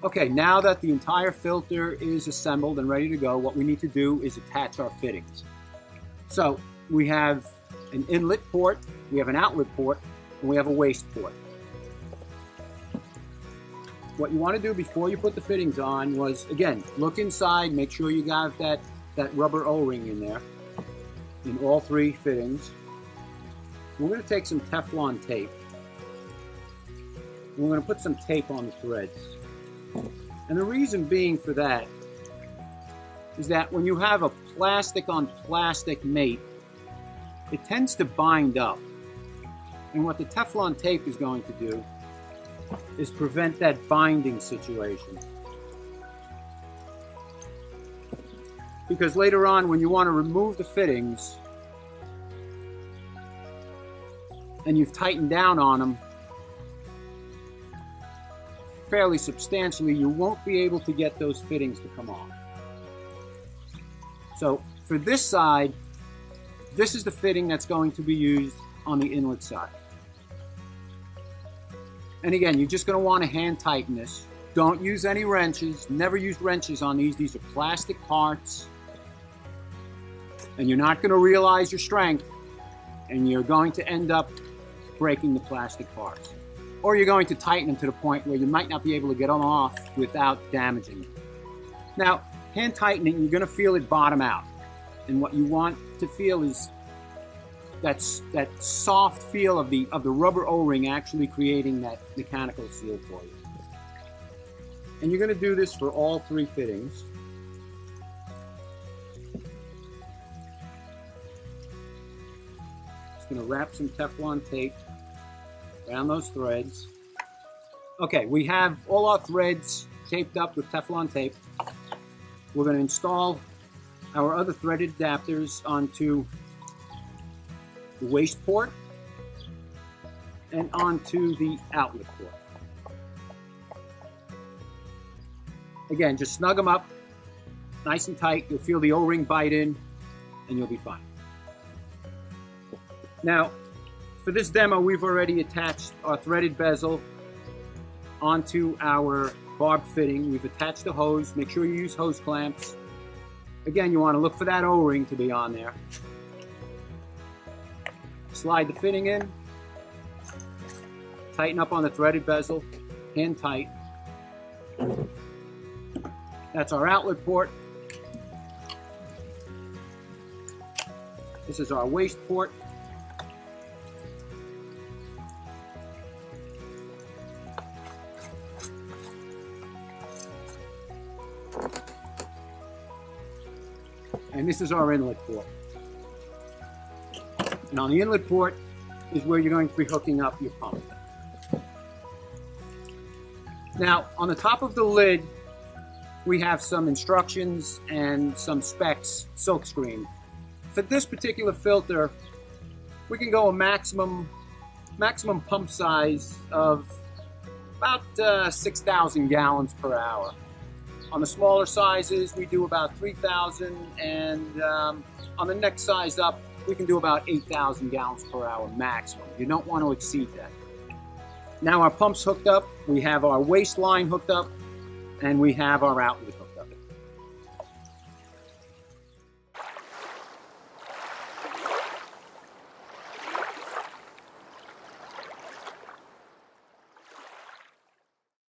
Okay, now that the entire filter is assembled and ready to go, what we need to do is attach our fittings. So we have an inlet port, we have an outlet port, and we have a waste port. What you want to do before you put the fittings on was, again, look inside, make sure you got that rubber O-ring in there, in all three fittings. We're going to take some Teflon tape. We're going to put some tape on the threads. And the reason being for that is that when you have a plastic on plastic mate, it tends to bind up. And what the Teflon tape is going to do is prevent that binding situation. Because later on, when you want to remove the fittings and you've tightened down on them fairly substantially, you won't be able to get those fittings to come off. So for this side, this is the fitting that's going to be used on the inlet side. And again, you're just going to want to hand tighten this. Don't use any wrenches. Never use wrenches on these. These are plastic parts. And you're not going to realize your strength, and you're going to end up breaking the plastic parts. Or you're going to tighten them to the point where you might not be able to get them off without damaging them. Now, hand tightening, you're going to feel it bottom out. And what you want to feel is that soft feel of the rubber O-ring actually creating that mechanical seal for you. And you're going to do this for all three fittings. Just going to wrap some Teflon tape around those threads. Okay, we have all our threads taped up with Teflon tape. We're going to install our other threaded adapters onto the waste port and onto the outlet port. Again, just snug them up nice and tight. You'll feel the O-ring bite in and you'll be fine. Now, for this demo, we've already attached our threaded bezel onto our barb fitting. We've attached the hose. Make sure you use hose clamps. Again, you want to look for that O-ring to be on there. Slide the fitting in. Tighten up on the threaded bezel. Hand tight. That's our outlet port. This is our waste port. And this is our inlet port. And on the inlet port is where you're going to be hooking up your pump. Now, on the top of the lid, we have some instructions and some specs silkscreen. For this particular filter, we can go a maximum pump size of about 6,000 gallons per hour. On the smaller sizes, we do about 3,000, and on the next size up, we can do about 8,000 gallons per hour maximum. You don't want to exceed that. Now our pump's hooked up, we have our waste line hooked up, and we have our outlet